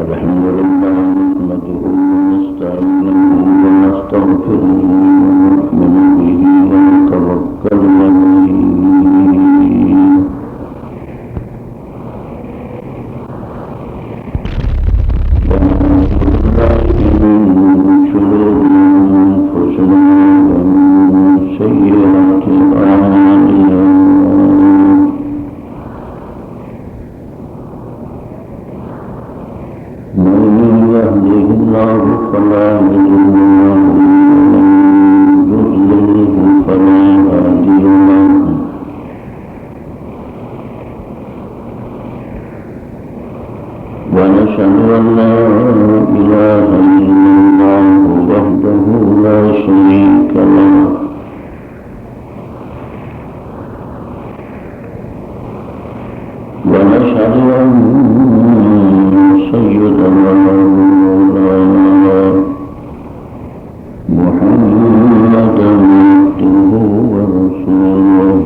الحمد لله نحمده ونستعينه ونستغفره ونؤمن به ونتوكل عليه ونعوذ بالله من شرور أنفسنا ومن سيئات أعمالنا يهده الله فلا مضل له ومن يضلله فلا هادي له ونشهد أن لا إله إلا الله وحده لا شريك له ونشهد أن سيدنا محمدا عبده ورسوله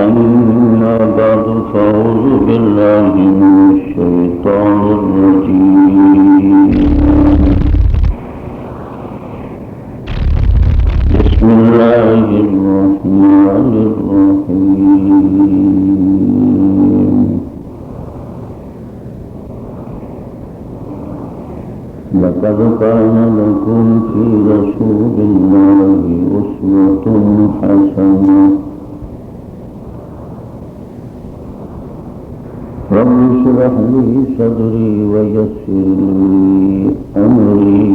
أما بعد فأعوذ بالله من الشيطان الرجيم بسم الله الرحمن الرحيم لقد كان لكم في رسول الله أسوة حسنة رب اشرح لي صدري ويسر لي أمري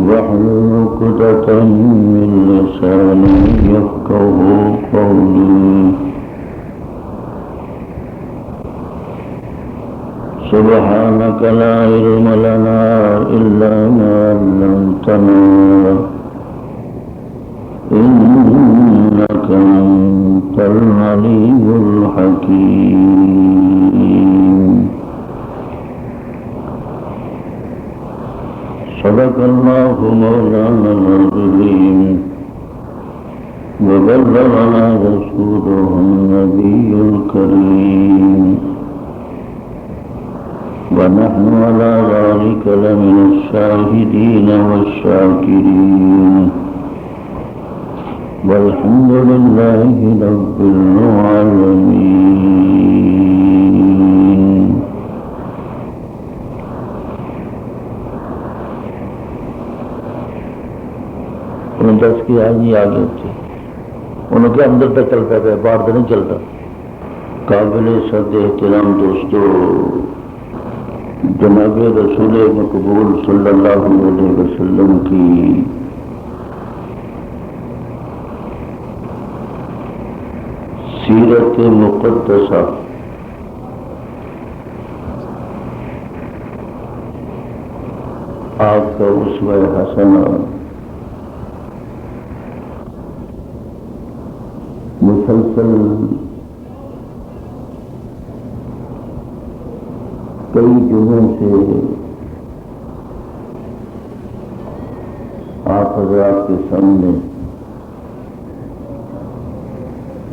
واحلل عقدة من لساني يفقهوا قولي سبحانك لا علم لنا إلا ما علمتنا إنك أنت العليم الحكيم صدق الله مولانا العظيم وبلغنا رسوله النبي الكريم ونحن على ذلك لمن الشاهدين والشاكرين والحمد لله رب العالمين. انہوں دس کی آئی آگے تھے انہوں کے اندر تک چلتا ہے باہر تو نہیں چلتا. قابل صد احترام دوستو، جناب رسول مقبول صلی اللہ علیہ وسلم کی سیرت مقدسہ آپ کا اسوہ حسنہ مسلسل کئی جمعوں سے آپ حضرات کے سامنے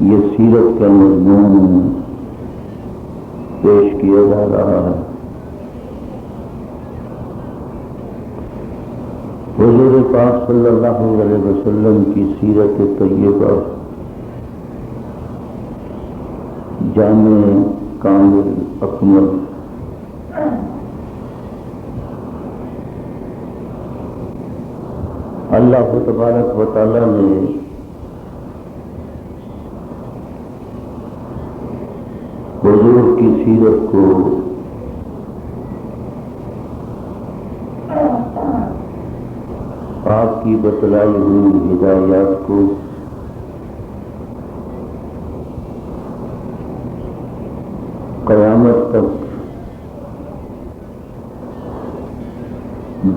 یہ سیرت کا مضمون پیش کیا جا رہا ہے. حضور پاک صلی اللہ علیہ وسلم کی سیرت طیبہ جامع کامل اکمل اللہ تبارک و تعالی نے حضور کی سیرت کو آپ کی بتلائی ہوئی ہدایات کو قیامت تک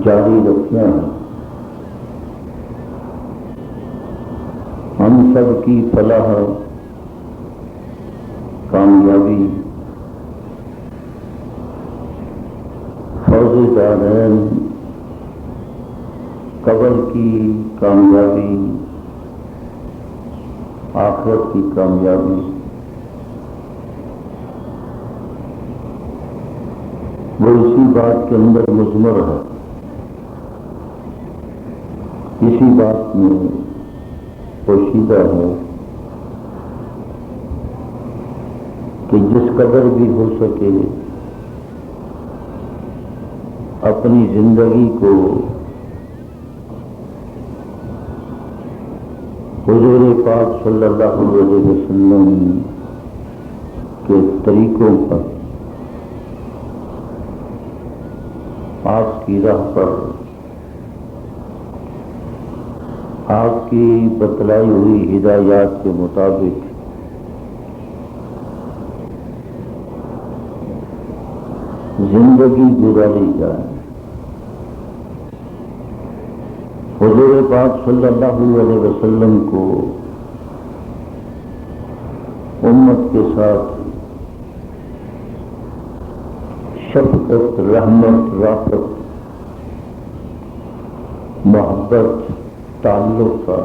جاری رکھنا ہے. ہم سب کی فلاح، کامیابی، فوز دارین، قبر کی کامیابی آخرت کی کامیابی وہ اسی بات کے اندر مضمر ہے، اسی بات میں پوشیدہ ہے کہ جس قدر بھی ہو سکے اپنی زندگی کو حضور پاک صلی اللہ علیہ وسلم کے طریقوں پر، آپ کی راہ پر، آپ کی بتلائی ہوئی ہدایات کے مطابق زندگی گزاری جائے۔ حضور پاک صلی اللہ علیہ وسلم کو امت کے ساتھ شفقت، رحمت، رافت، محبت، تعلق کا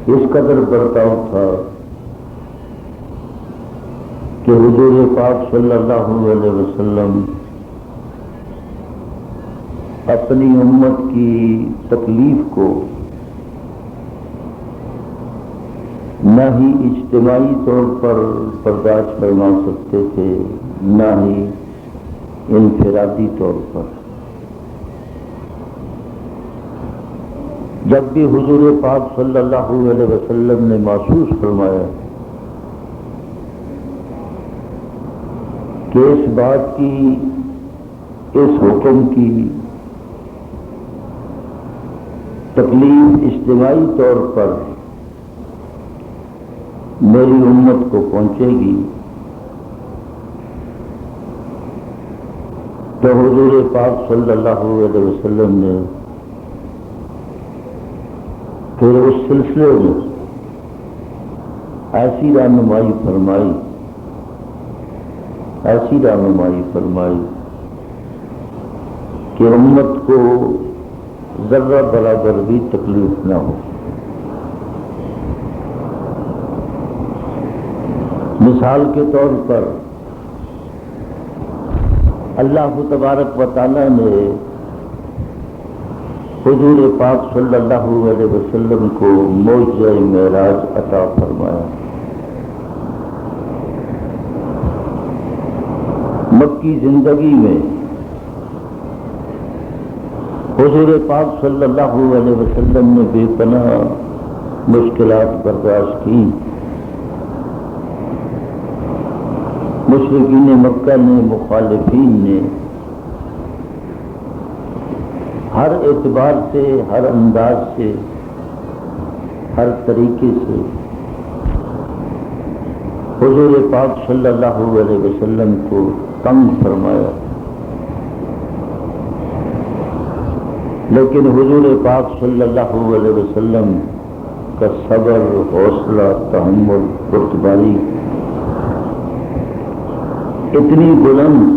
اس قدر برتاؤ تھا کہ حضور پاک صلی اللہ علیہ وسلم اپنی امت کی تکلیف کو نہ ہی اجتماعی طور پر برداشت فرما سکتے تھے، نہ ہی انفرادی طور پر۔ جب بھی حضور پاک صلی اللہ علیہ وسلم نے محسوس فرمایا کہ اس بات کی، اس حکم کی تکلیف اجتماعی طور پر میری امت کو پہنچے گی، تو حضور پاک صلی اللہ علیہ وسلم نے پھر اس سلسلے میں ایسی رہنمائی فرمائی کہ امت کو ذرہ برابر بھی تکلیف نہ ہو۔ مثال کے طور پر اللہ تبارک و تعالی نے حضور پاک صلی اللہ علیہ وسلم کو معجزہ معراج عطا فرمایا۔ مکی زندگی میں حضور پاک صلی اللہ علیہ وسلم نے بے پناہ مشکلات برداشت کی۔ مشرکین مکہ نے، مخالفین نے ہر اعتبار سے، ہر انداز سے، ہر طریقے سے حضور پاک صلی اللہ علیہ وسلم کو تنگ فرمایا، لیکن حضور پاک صلی اللہ علیہ وسلم کا صبر، حوصلہ، تحمل، پرتباری اتنی بلند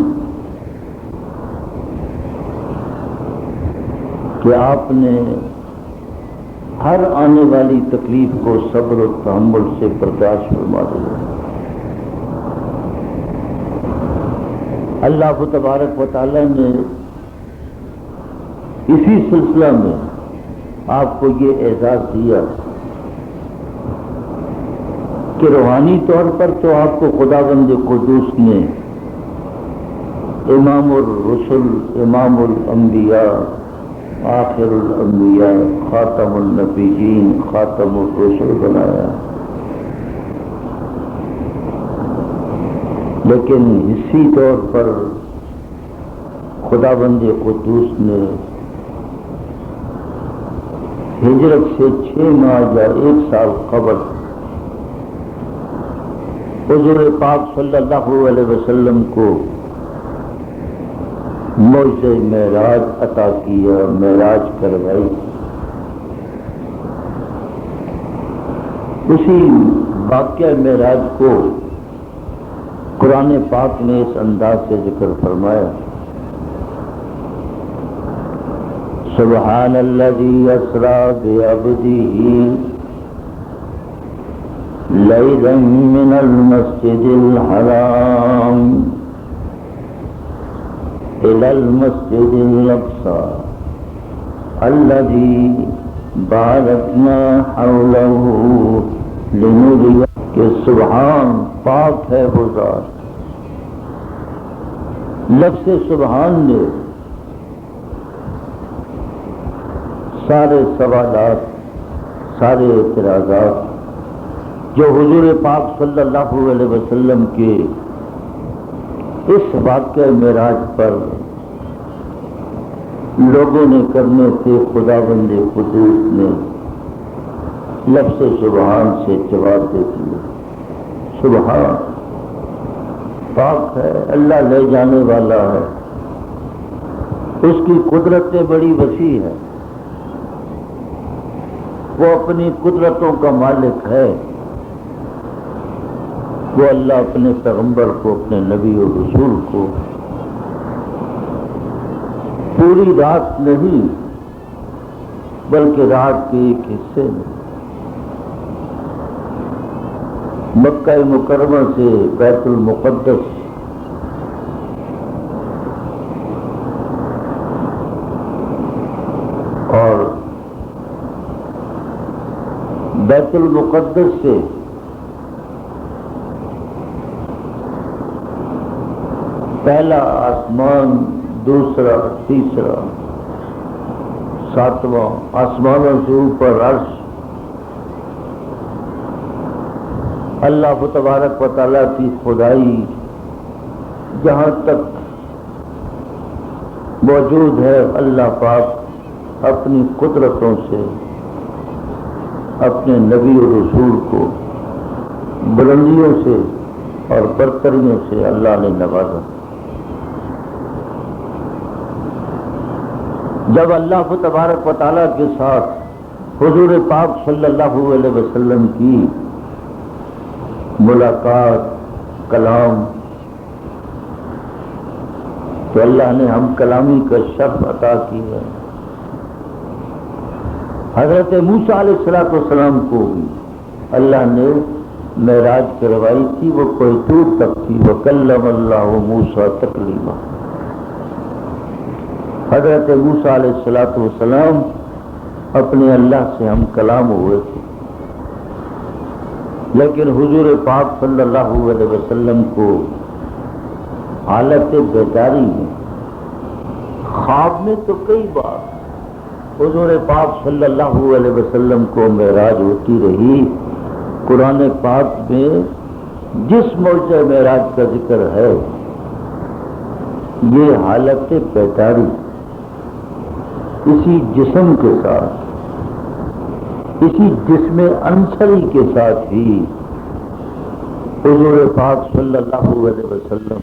کہ آپ نے ہر آنے والی تکلیف کو صبر و تحمل سے برداشت فرما دیا۔ اللہ تبارک و تعالی نے اسی سلسلہ میں آپ کو یہ اعزاز دیا کہ روحانی طور پر تو آپ کو خداوند قدوس نے امام الرسل، امام الانبیاء، آخر الانبیاء، خاتم النبیین، خاتم الرسل بنایا، لیکن حصی طور پر خداوند قدوس نے ہجرت سے 6 ماہ یا 1 سال قبل حضور پاک صلی اللہ علیہ وسلم کو معجزہ معراج عطا کیا، معراج کروائی۔ اسی واقعہ معراج کو قرآن پاک نے اس انداز سے ذکر فرمایا، سبحان الذي أسرى بعبده ليلا من المسجد الحرام إلى المسجد الأقصى الذي باركنا حوله لنريه کہ سبحان پاک ہے وہ ذات. لفظ سبحان نے سارے سوالات، سارے اعتراضات جو حضور پاک صلی اللہ علیہ وسلم کے اس واقعہ معراج پر لوگوں نے کرنے تھے، خداوند قدوس نے لفظ سبحان سے جواب دے دیا. سبحان پاک ہے، اللہ لے جانے والا ہے، اس کی قدرت بڑی وسیع ہے، وہ اپنی قدرتوں کا مالک ہے. وہ اللہ اپنے پیغمبر کو، اپنے نبی و رسول کو پوری رات نہیں بلکہ رات کے ایک حصے میں مکہ مکرمہ سے بیت المقدس اور بیت المقدس سے پہلا آسمان، دوسرا، تیسرا، ساتواں، آسمانوں سے اوپر عرش، اللہ تبارک و تعالیٰ کی خدائی جہاں تک موجود ہے، اللہ پاک اپنی قدرتوں سے اپنے نبی و رسول کو بلندیوں سے اور برتریوں سے اللہ نے نوازا. جب اللہ تبارک و تعالیٰ کے ساتھ حضور پاک صلی اللہ علیہ وسلم کی ملاقات، کلام، تو اللہ نے ہم کلامی کا شرف عطا کی ہے. حضرت موسیٰ علیہ السلام کو بھی اللہ نے معراج کروائی تھی، وہ کوئی دور تک تھی. وَكَلَّمَ اللَّهُ مُوسَىٰ تَكْلِيمًا. حضرت موسیٰ علیہ السلام اپنے اللہ سے ہم کلام ہوئے تھے، لیکن حضور پاک صلی اللہ علیہ وسلم کو حالت بیداری میں، خواب میں تو کئی بار حضور پاک صلی اللہ علیہ وسلم کو معراج ہوتی رہی. قرآن پاک میں جس موضوع معراج کا ذکر ہے یہ حالت بیداری اسی جسم کے ساتھ، اسی جسم انصری کے ساتھ ہی حضور پاک صلی اللہ علیہ وسلم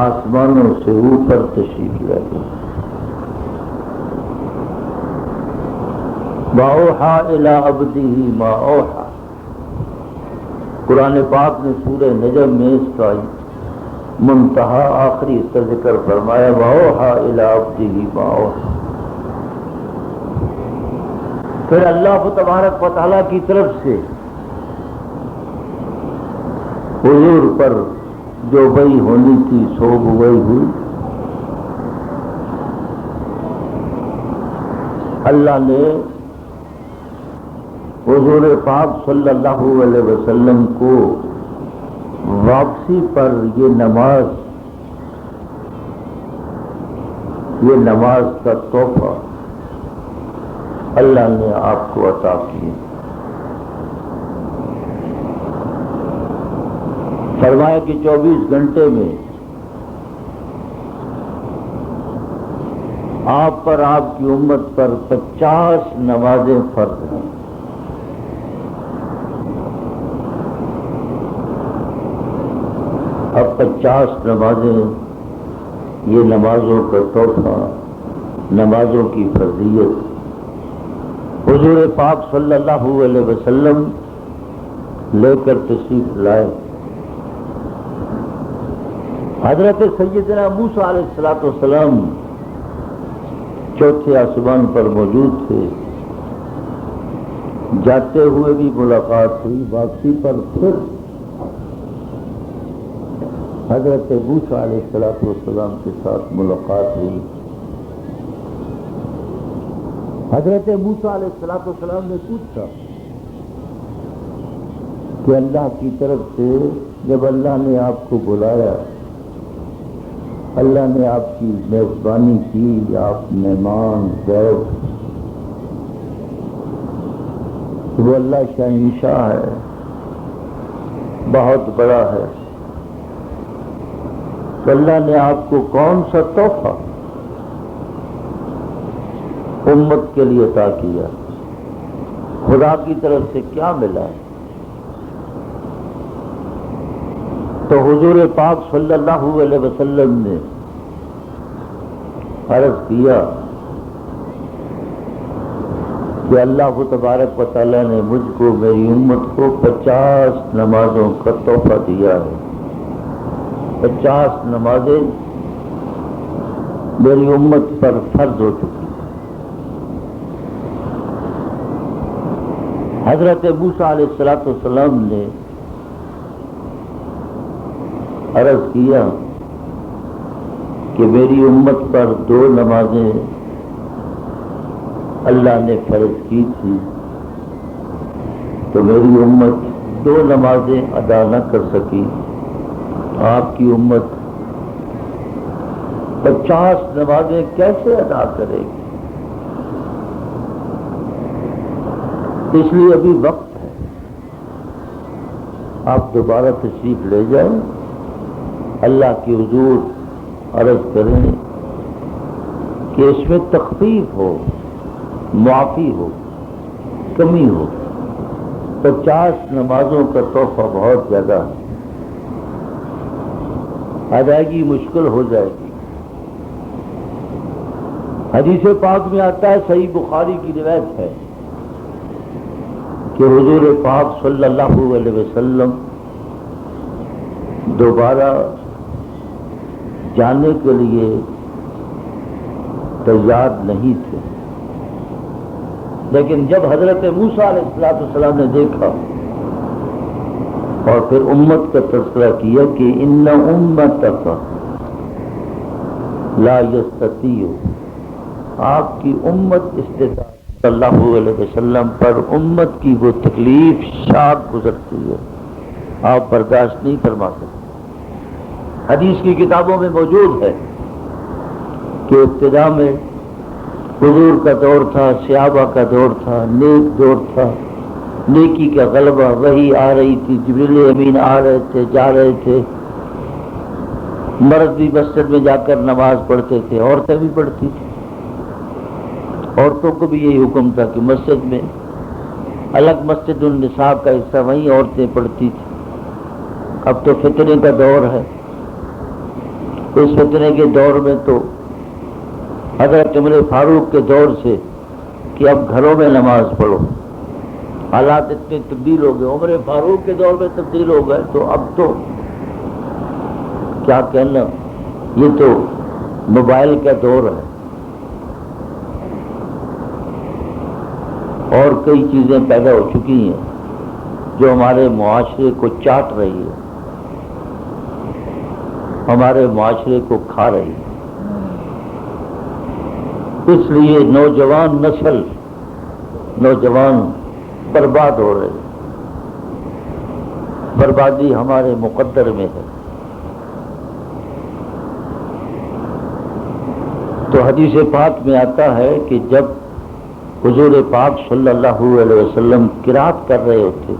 آسمانوں سے اوپر تشریف لے گئے. وَأَوْحَىٰ إِلَىٰ عَبْدِهِ مَا أَوْحَىٰ. قرآن پاک نے سورہ نجم میں اس کا منتہا آخری اس کا ذکر فرمایا. وَأَوْحَىٰ إِلَىٰ عَبْدِهِ مَا أَوْحَىٰ. پھر اللہ تبارک و تعالیٰ کی طرف سے حضور پر جو وحی ہونی تھی سو وحی ہوئی. اللہ نے حضور پاک صلی اللہ علیہ وسلم کو واپسی پر یہ نماز کا تحفہ اللہ نے آپ کو عطا کی. فرمایا کہ 24 گھنٹے میں آپ پر، آپ کی امت پر 50 نمازیں فرض ہیں. اب 50 نمازیں، یہ نمازوں کا تحفہ، نمازوں کی فرضیت حضور پاک صلی اللہ علیہ وسلم لے کر تشریف لائے. حضرت سیدنا موسیٰ علیہ السلام چوتھے آسمان پر موجود تھے. جاتے ہوئے بھی ملاقات ہوئی، واپسی پر پھر حضرت موسیٰ علیہ السلام کے ساتھ ملاقات ہوئی. حضرت موسیٰ علیہ السلام نے پوچھا کہ اللہ کی طرف سے جب اللہ نے آپ کو بلایا، اللہ نے آپ کی میزبانی کی، آپ مہمان ضیف، وہ اللہ شہنشاہ ہے، بہت بڑا ہے، تو اللہ نے آپ کو کون سا تحفہ امت کے لیے عطا کیا؟ خدا کی طرف سے کیا ملا؟ تو حضور پاک صلی اللہ علیہ وسلم نے عرض کیا کہ اللہ تبارک و تعالیٰ نے مجھ کو، میری امت کو 50 نمازوں کا تحفہ دیا ہے. 50 نمازیں میری امت پر فرض ہو چکی. حضرت موسیٰ علیہ السلام نے عرض کیا کہ میری امت پر 2 نمازیں اللہ نے فرض کی تھی، تو میری امت 2 نمازیں ادا نہ کر سکی. آپ کی امت 50 نمازیں کیسے ادا کرے گی؟ اس لیے ابھی وقت ہے، آپ دوبارہ تشریف لے جائیں، اللہ کی حضور عرض کریں کہ اس میں تخفیف ہو، معافی ہو، کمی ہو. 50 نمازوں کا تحفہ بہت زیادہ ہے، ادائیگی مشکل ہو جائے گی. حدیث پاک میں آتا ہے، صحیح بخاری کی روایت ہے کہ حضور پاک صلی اللہ علیہ وسلم دوبارہ جانے کے لیے تیار نہیں تھے، لیکن جب حضرت موسیٰ علیہ السلام نے دیکھا اور پھر امت کا تذکرہ کیا کہ ان امتک لا یستطیع، آپ کی امت استطاعت صلی اللہ علیہ وسلم پر امت کی وہ تکلیف شاق گزرتی ہے، آپ برداشت نہیں فرما سکتے. حدیث کی کتابوں میں موجود ہے کہ ابتدا میں حضور کا دور تھا، صحابہ کا دور تھا، نیک دور تھا، نیکی کا غلبہ، وحی آ رہی تھی، جبریل امین آ رہے تھے، جا رہے تھے، مرد بھی مسجد میں جا کر نماز پڑھتے تھے، عورتیں بھی پڑھتی تھیں. عورتوں کو بھی یہی حکم تھا کہ مسجد میں الگ مسجد النساء کا حصہ، وہیں عورتیں پڑھتی تھیں. اب تو فتنے کا دور ہے، اس فتنے کے دور میں تو حضرت عمر فاروق کے دور سے کہ اب گھروں میں نماز پڑھو، حالات اتنے تبدیل ہو گئے. عمر فاروق کے دور میں تبدیل ہو گئے تو اب تو کیا کہنا، یہ تو موبائل کا دور ہے اور کئی چیزیں پیدا ہو چکی ہیں جو ہمارے معاشرے کو چاٹ رہی ہے، ہمارے معاشرے کو کھا رہی ہے. اس لیے نوجوان نسل، نوجوان برباد ہو رہے ہیں. بربادی ہمارے مقدر میں ہے. تو حدیث پاک میں آتا ہے کہ جب حضور پاک صلی اللہ علیہ وسلم قرات کر رہے ہوتے،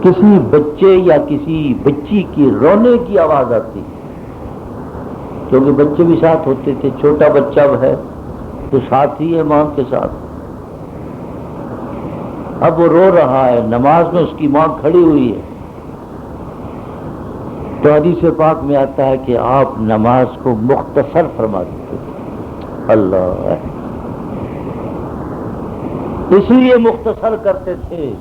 کسی بچے یا کسی بچی کی رونے کی آواز آتی، کیونکہ بچے بھی ساتھ ہوتے تھے، چھوٹا بچہ ہے تو ساتھ ہی ہے ماں کے ساتھ. اب وہ رو رہا ہے، نماز میں اس کی ماں کھڑی ہوئی ہے، تو حدیث پاک میں آتا ہے کہ آپ نماز کو مختصر فرما دیتے تھے. اللہ، اس لیے مختصر کرتے تھے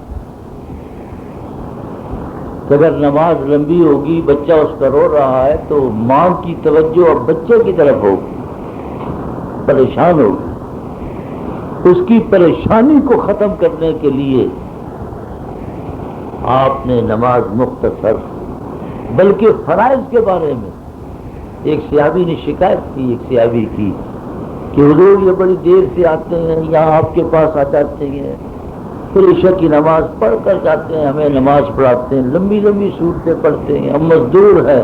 کہ اگر نماز لمبی ہوگی، بچہ اس کا رو رہا ہے، تو ماں کی توجہ اب بچے کی طرف ہوگی. پریشان ہو گئی. اس کی پریشانی کو ختم کرنے کے لیے آپ نے نماز مختصر بلکہ فرائض کے بارے میں ایک صحابی نے شکایت کی ایک صحابی کی کہ حضور یہ بڑی دیر سے آتے ہیں یہاں آپ کے پاس آ جاتے ہیں پھر عشاء کی نماز پڑھ کر جاتے ہیں ہمیں نماز پڑھاتے ہیں لمبی لمبی صورتیں پڑھتے ہیں ہم مزدور ہیں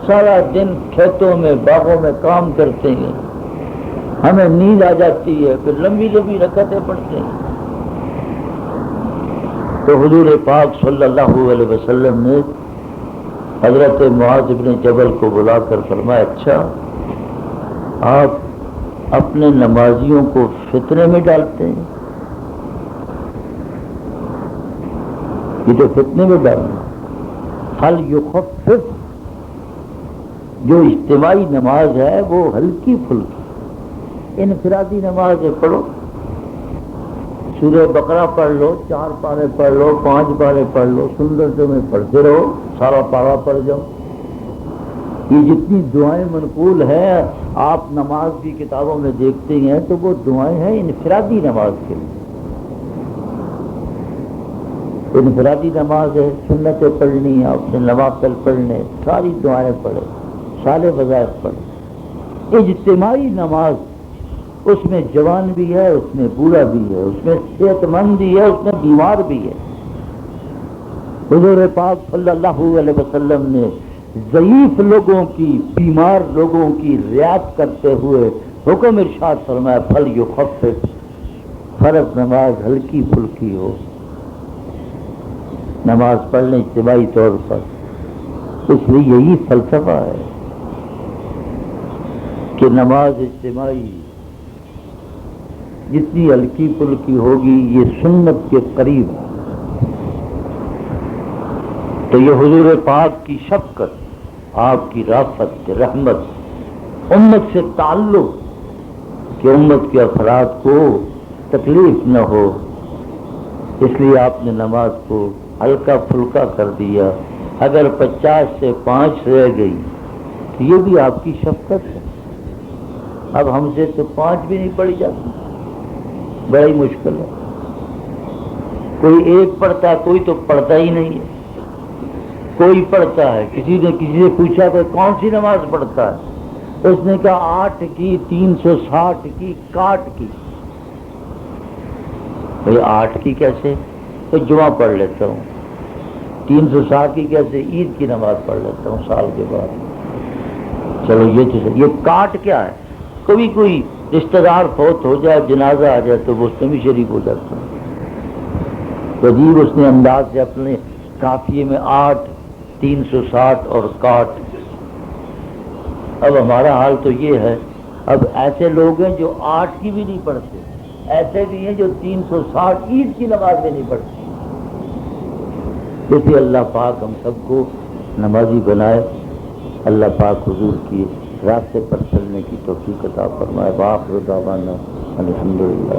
سارا دن کھیتوں میں باغوں میں کام کرتے ہیں ہمیں نیند آ جاتی ہے پھر لمبی لمبی رکعتیں پڑھتے ہیں. تو حضور پاک صلی اللہ علیہ وسلم نے حضرت معاذ بن جبل کو بلا کر فرمایا اچھا آپ اپنے نمازیوں کو فتنے میں ڈالتے ہیں. یہ تو فتنے میں ڈالنا. حل یخفف جو اجتماعی نماز ہے وہ ہلکی پھلکی انفرادی نماز ہے پڑھو سورہ بقرہ پڑھ لو 4 پارے پڑھ لو 5 پارے پڑھ لو سندر میں پڑھتے رہو سارا پارا پڑھ جاؤ. یہ جتنی دعائیں منقول ہیں آپ نماز کی کتابوں میں دیکھتے ہیں تو وہ دعائیں ہیں انفرادی نماز کے لیے. انفرادی نماز ہے سنتیں پڑھنی ہے آپ نے نوافل پڑھنے ساری دعائیں پڑھے سارے وظائف پڑھے. اجتماعی نماز اس میں جوان بھی ہے اس میں بوڑھا بھی ہے اس میں صحت مند بھی ہے اس میں بیمار بھی ہے. حضور پاک صلی اللہ علیہ وسلم نے ضعیف لوگوں کی بیمار لوگوں کی رعایت کرتے ہوئے حکم ارشاد فرمایا فل یخفف فرض نماز ہلکی پھلکی ہو نماز پڑھنے اجتماعی طور پر. اس لیے یہی فلسفہ ہے کہ نماز اجتماعی جتنی ہلکی پھلکی ہوگی یہ سنت کے قریب. تو یہ حضور پاک کی شفقت آپ کی رافت رحمت امت سے تعلق کہ امت کے افراد کو تکلیف نہ ہو اس لیے آپ نے نماز کو ہلکا پھلکا کر دیا. اگر 50 سے 5 رہ گئی تو یہ بھی آپ کی شفقت ہے. اب ہم سے تو 5 بھی نہیں پڑھی جاتی بڑی مشکل ہے. کوئی ایک پڑھتا ہے کوئی تو پڑھتا ہی نہیں ہے. کوئی پڑھتا ہے کسی نے پوچھا کہ کون سی نماز پڑھتا ہے اس نے کہا 8 کی 360 کی کاٹ کی. بھئی 8 کی کیسے تو جمعہ پڑھ لیتا ہوں 360 کی کیسے عید کی نماز پڑھ لیتا ہوں سال کے بعد. چلو یہ کاٹ کیا ہے کبھی کوئی رشتہ دار فوت ہو جائے جنازہ آ جائے تو وہ اس میں بھی شریک ہو جاتا ہے. تو عجیب اس نے انداز سے اپنے قافیے میں 8 360 اور کاٹ. اب ہمارا حال تو یہ ہے اب ایسے لوگ ہیں جو 8 کی بھی نہیں پڑھتے ایسے بھی ہیں جو 360 عید کی نماز بھی نہیں پڑھتے. اس لیے اللہ پاک ہم سب کو نمازی بنائے. اللہ پاک حضور کی راستے پر چلنے کی توفیق عطا فرمائے. وآخر دعوانا الحمدللہ.